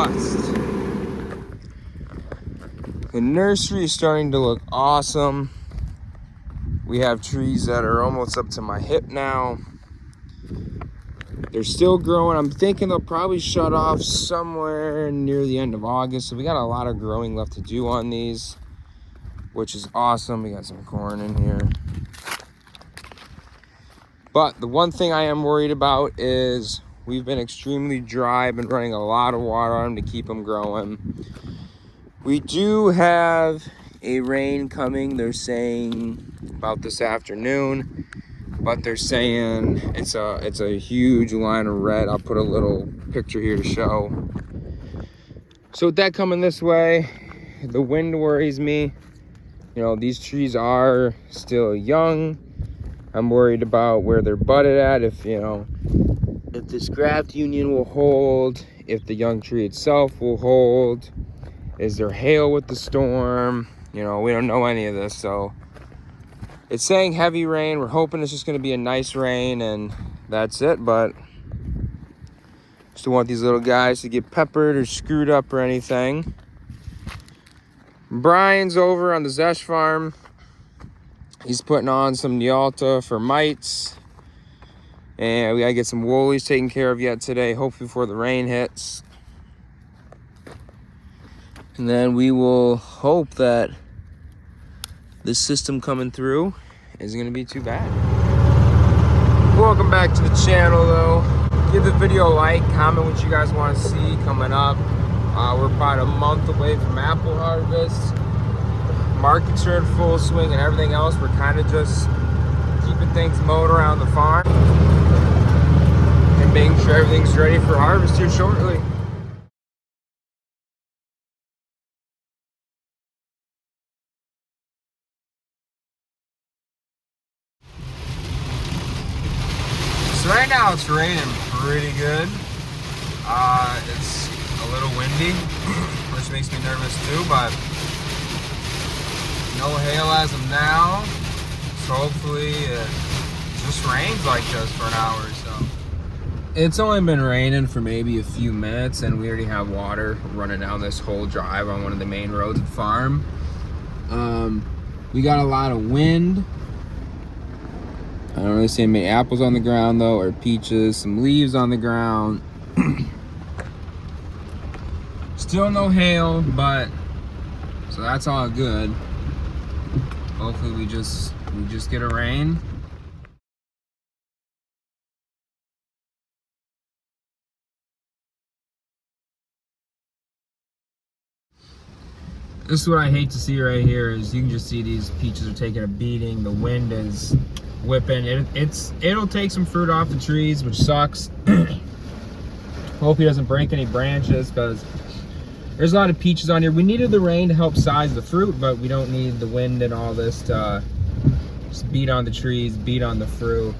bust. The nursery is starting to look awesome. We have trees that are almost up to my hip now. They're still growing. I'm thinking they'll probably shut off somewhere near the end of August. So we got a lot of growing left to do on these, which is awesome. We got some corn in here. But the one thing I am worried about is we've been extremely dry. I've been running a lot of water on them to keep them growing. We do have a rain coming. They're saying about this afternoon. But they're saying it's a huge line of red. I'll put a little picture here to show. So with that coming this way, the wind worries me. You know, these trees are still young. I'm worried about where they're budded at, if this graft union will hold, if the young tree itself will hold. Is there hail with the storm? You know, we don't know any of this, so it's saying heavy rain. We're hoping it's just going to be a nice rain and that's it, but just don't want these little guys to get peppered or screwed up or anything. Brian's over on the Zesh farm. He's putting on some Nialta for mites. And we got to get some woolies taken care of yet today, hopefully before the rain hits. And then we will hope that this system coming through isn't gonna be too bad. Welcome back to the channel though. Give the video a like, comment what you guys want to see coming up. We're about a month away from apple harvest. Markets are in full swing and everything else. We're kind of just keeping things mowed around the farm and making sure everything's ready for harvest here shortly. So right now it's raining pretty good. It's a little windy, which makes me nervous too, but no hail as of now. So hopefully it just rains like this for an hour or so. It's only been raining for maybe a few minutes and we already have water running down this whole drive on one of the main roads at the farm. We got a lot of wind. I don't really see many apples on the ground though, or peaches, some leaves on the ground. Still no hail, but so that's all good. Hopefully we just get a rain. This is what I hate to see right here is you can just see these peaches are taking a beating. The wind is whipping. It'll take some fruit off the trees, which sucks. Hope he doesn't break any branches because there's a lot of peaches on here. We needed the rain to help size the fruit, but we don't need the wind and all this to just beat on the trees, beat on the fruit.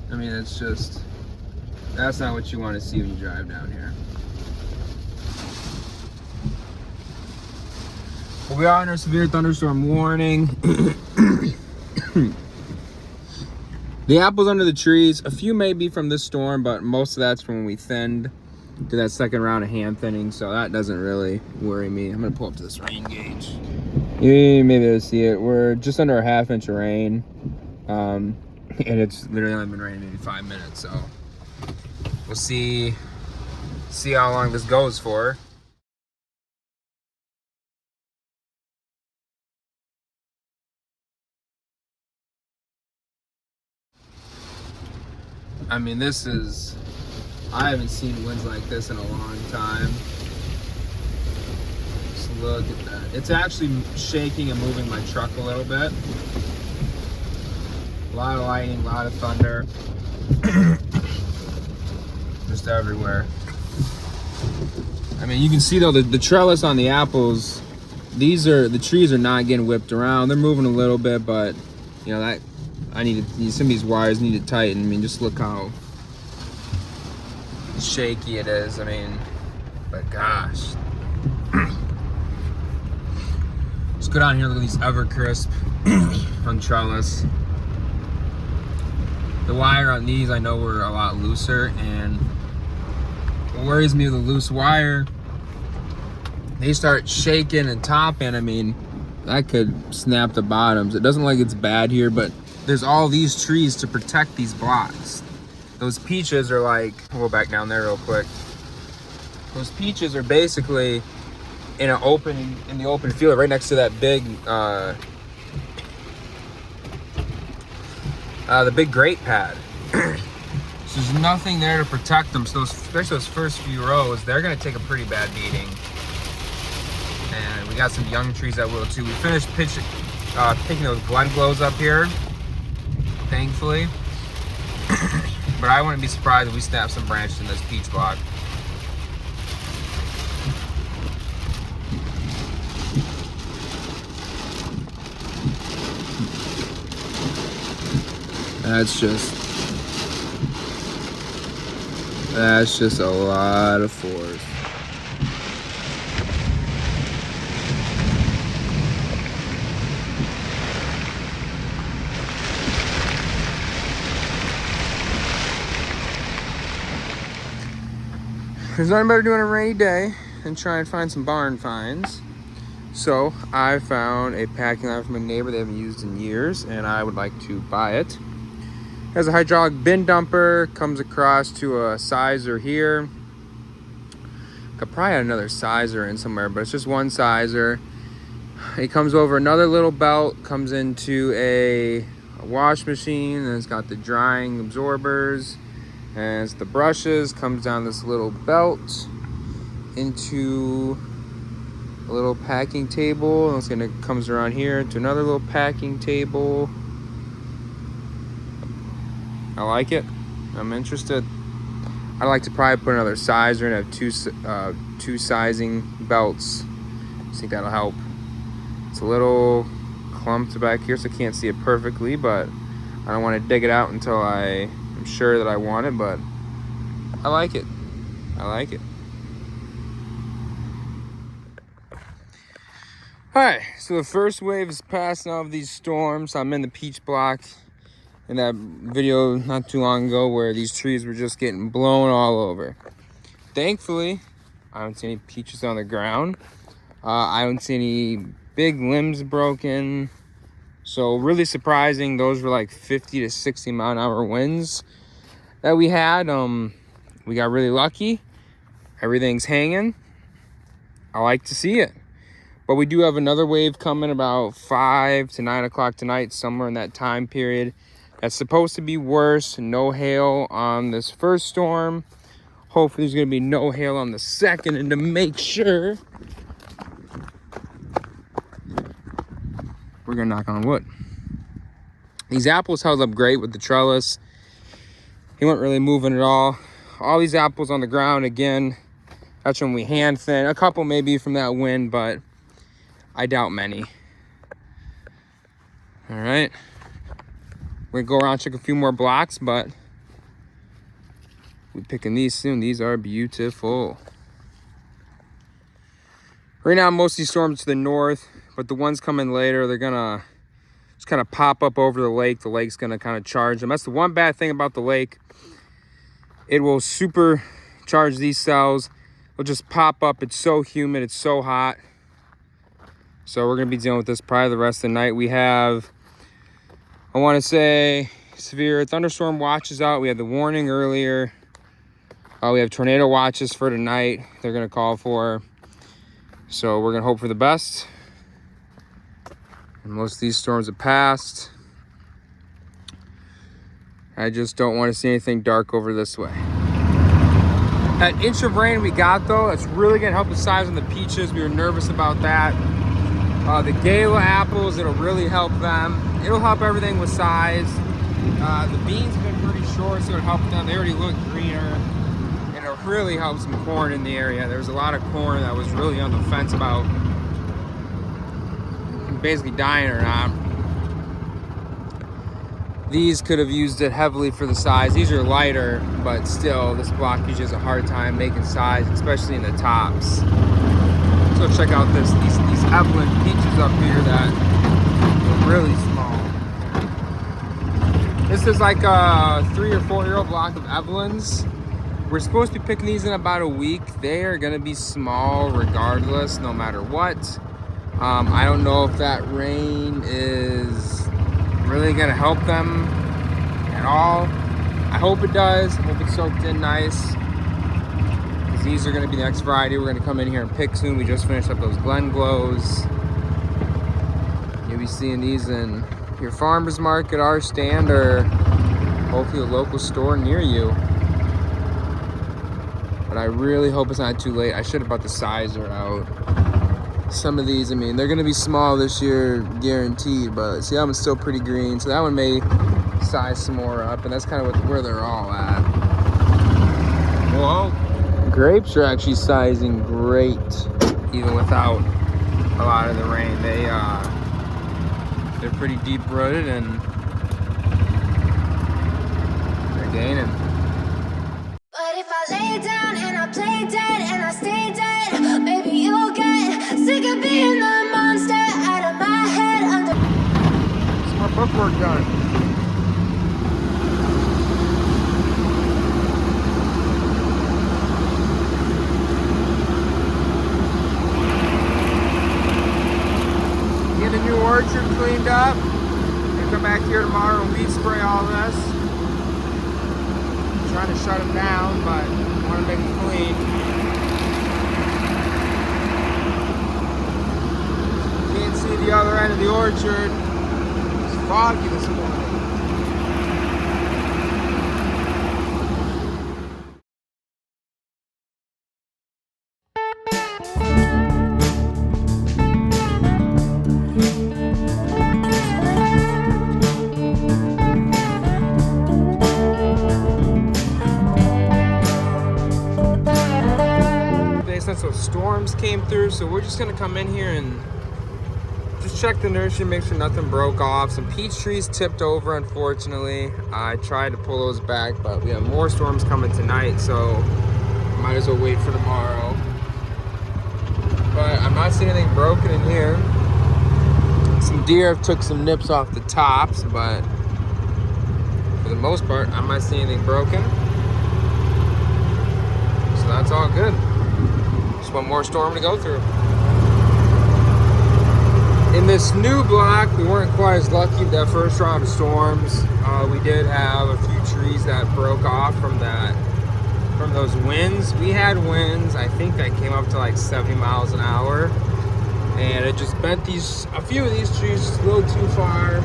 I mean, that's not what you want to see when you drive down here. Well, we are under severe thunderstorm warning. The apples under the trees, a few may be from this storm, but most of that's from when we thinned to that second round of hand thinning, so that doesn't really worry me. I'm gonna pull up to this rain gauge. You may be able to see it. We're just under a ½ inch of rain, and it's literally only been raining maybe 5 minutes, so we'll see how long this goes for. I mean, I haven't seen winds like this in a long time. Just look at that. It's actually shaking and moving my truck a little bit. A lot of lightning, a lot of thunder. Just everywhere. I mean, you can see though, the trellis on the apples, the trees are not getting whipped around. They're moving a little bit, but you know, that some of these wires need to tighten. I mean, just look how shaky it is. I mean, but gosh. Let's go down here, look at these Evercrisp on trellis. The wire on these I know were a lot looser, and what worries me with the loose wire, they start shaking and topping. I mean, that could snap the bottoms. It doesn't look like it's bad here, but there's all these trees to protect these blocks. Those peaches are like, we'll go back down there real quick. Those peaches are basically in the open field right next to that big, the big grape pad. So there's nothing there to protect them. So especially those first few rows, they're gonna take a pretty bad beating. And we got some young trees that will too. We finished picking those Glen Glows up here, thankfully. But I wouldn't be surprised if we snap some branches in this peach block. That's just a lot of force. There's nothing better to do on a rainy day than try and find some barn finds. So I found a packing line from a neighbor they haven't used in years, and I would like to buy it. It has a hydraulic bin dumper, comes across to a sizer here. Could probably have another sizer in somewhere, but it's just one sizer. It comes over another little belt, comes into a wash machine, and it's got the drying absorbers, and it's the brushes, comes down this little belt into a little packing table, and it's gonna comes around here to another little packing table. I like it. I'm interested. I'd like to probably put another sizer and have two sizing belts. I think that'll help. It's a little clumped back here, so I can't see it perfectly, but I don't want to dig it out until I'm sure that I want it, but I like it. I like it. Alright, so the first wave is passing off these storms. I'm in the peach block in that video not too long ago where these trees were just getting blown all over. Thankfully, I don't see any peaches on the ground. I don't see any big limbs broken. So really surprising, those were like 50 to 60 mile an hour winds that we had. We got really lucky. Everything's hanging. I like to see it. But we do have another wave coming about 5 to 9 o'clock tonight, somewhere in that time period. That's supposed to be worse. No hail on this first storm. Hopefully there's going to be no hail on the second. And to make sure, we're going to knock on wood. These apples held up great with the trellis. He wasn't really moving at all. All these apples on the ground again. That's when we hand thin. A couple maybe from that wind, but I doubt many. All right. We're gonna go around, check a few more blocks, but we're picking these soon. These are beautiful. Right now, most of these storms to the north, but the ones coming later, they're gonna just kind of pop up over the lake. The lake's gonna kind of charge them. That's the one bad thing about the lake. It will supercharge these cells. It'll just pop up. It's so humid, it's so hot. So we're gonna be dealing with this probably the rest of the night. We have, I want to say, severe thunderstorm watches out. We had the warning earlier. We have tornado watches for tonight. They're going to call for. So we're going to hope for the best. And most of these storms have passed. I just don't want to see anything dark over this way. That inch of rain we got, though, that's really going to help the size on the peaches. We were nervous about that. The Gala apples, it'll really help them. It'll help everything with size. The beans have been pretty short, so it'll help them. They already look greener. And it'll really help some corn in the area. There was a lot of corn that was really on the fence about basically dying or not. These could have used it heavily for the size. These are lighter, but still, this block usually has a hard time making size, especially in the tops. So check out these Evelyn peaches up here that are really small. This is like a 3 or 4 year old block of Evelyn's. We're supposed to be picking these in about a week. They are gonna be small regardless, no matter what. I don't know if that rain is really gonna help them at all. I hope it does. I hope it's soaked in nice. Because these are gonna be the next variety we're gonna come in here and pick soon. We just finished up those Glen Glows. You'll be seeing these in your farmer's market, our stand, or hopefully a local store near you. But I really hope it's not too late. I should have brought the sizer out. Some of these, I mean, they're gonna be small this year, guaranteed, but see, that one's still pretty green. So that one may size some more up, and that's kind of where they're all at. Whoa. Grapes are actually sizing great, even without a lot of the rain. They're pretty deep rooted and they're gaining. But if I lay down and I play dead and I stay dead, maybe you'll get sick of being the monster out of my head. Some more bookwork done. Get a new orchard cleaned up. And come back here tomorrow and weed spray all this. Trying to shut them down, but I want to make them clean. Can't see the other end of the orchard. It's foggy this morning. So storms came through, so we're just gonna come in here and just check the nursery, make sure nothing broke off. Some peach trees tipped over, unfortunately. I tried to pull those back, but we have more storms coming tonight, so might as well wait for tomorrow. But I'm not seeing anything broken in here. Some deer have took some nips off the tops, but for the most part, I'm not seeing anything broken. So that's all good. One more storm to go through. In this new block, we weren't quite as lucky with that first round of storms. We did have a few trees that broke off from those winds. We had winds, I think, that came up to like 70 miles an hour, and it just bent a few of these trees just a little too far,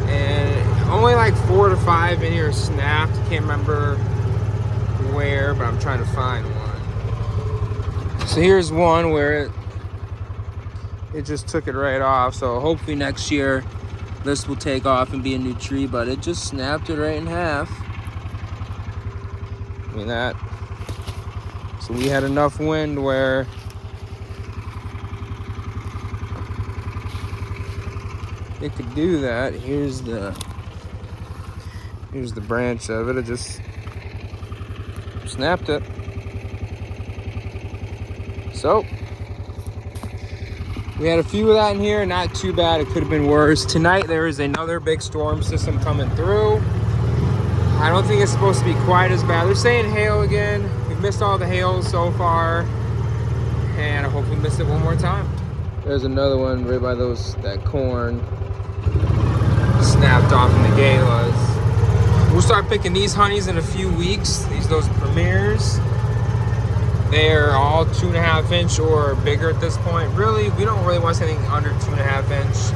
and only like 4 to 5 in here snapped. Can't remember where, but I'm trying to find one. So here's one where it just took it right off. So hopefully next year this will take off and be a new tree, but it just snapped it right in half. I mean that. So we had enough wind where it could do that. Here's the branch of it. It just snapped it. So we had a few of that in here, not too bad. It could have been worse. Tonight there is another big storm system coming through. I don't think it's supposed to be quite as bad. They're saying hail again. We've missed all the hail so far, and I hope we miss it one more time. There's another one right by that corn. Snapped off in the galas. We'll start picking these honeys in a few weeks. Those premiers. They're all 2.5 inch or bigger at this point. Really, we don't really want anything under 2.5 inch.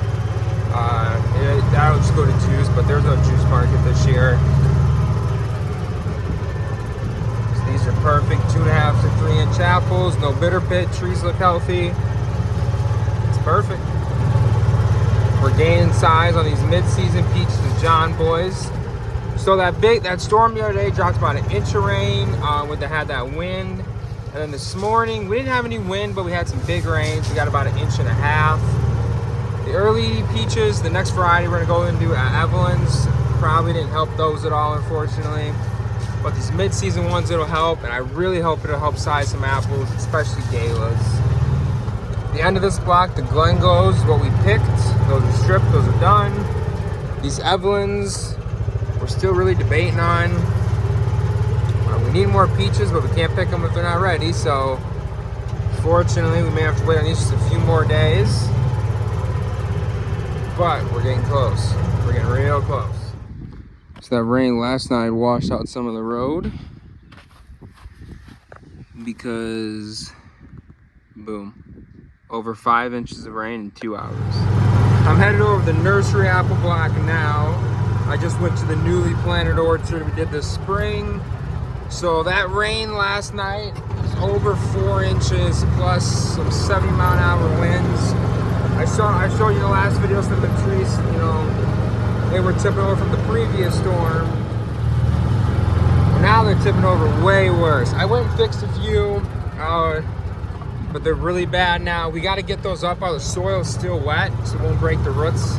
That'll just go to juice, but there's no juice market this year. So these are perfect 2.5 to 3 inch apples. No bitter pit. Trees look healthy. It's perfect. We're gaining size on these mid-season peaches and John Boys. So that storm the other day dropped about 1 inch of rain when they had that wind. And then this morning, we didn't have any wind, but we had some big rains. We got about 1.5 inches. The early peaches, the next variety we're gonna go into Evelyn's, probably didn't help those at all, unfortunately. But these mid-season ones, it'll help, and I really hope it'll help size some apples, especially galas. The end of this block, the Glen Glows is what we picked. Those are stripped, those are done. These Evelyns, we're still really debating on. We need more peaches, but we can't pick them if they're not ready. So, fortunately, we may have to wait on these just a few more days. But we're getting close. We're getting real close. So that rain last night washed out some of the road because, boom, over 5 inches of rain in 2 hours. I'm headed over to the nursery apple block now. I just went to the newly planted orchard we did this spring. So that rain last night was over 4 inches plus some 70-mile-an-hour winds. I showed you the last video, some of the trees, you know, they were tipping over from the previous storm. Now they're tipping over way worse. I went and fixed a few, but they're really bad now. We got to get those up while the soil is still wet, so it won't break the roots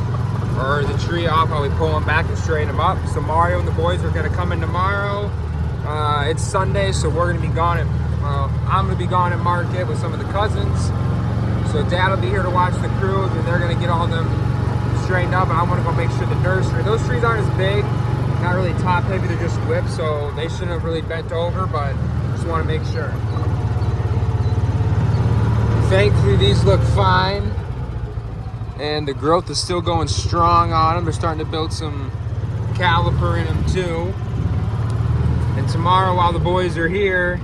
or the tree off while we pull them back and straighten them up. So Mario and the boys are going to come in tomorrow. It's Sunday, so we're going to be gone I'm going to be gone at market with some of the cousins. So Dad will be here to watch the crews, and they're going to get all them straightened up. And I want to go make sure the nursery, those trees aren't as big, not really top heavy, they're just whipped, so they shouldn't have really bent over, but just want to make sure. Thankfully, these look fine, and the growth is still going strong on them. They're starting to build some caliper in them too. And tomorrow, while the boys are here,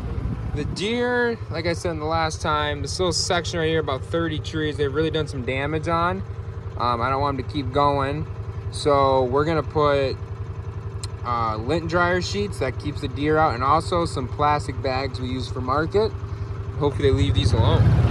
the deer, like I said in the last time, this little section right here, about 30 trees, they've really done some damage on. I don't want them to keep going. So we're gonna put lint dryer sheets that keeps the deer out, and also some plastic bags we use for market. Hopefully they leave these alone.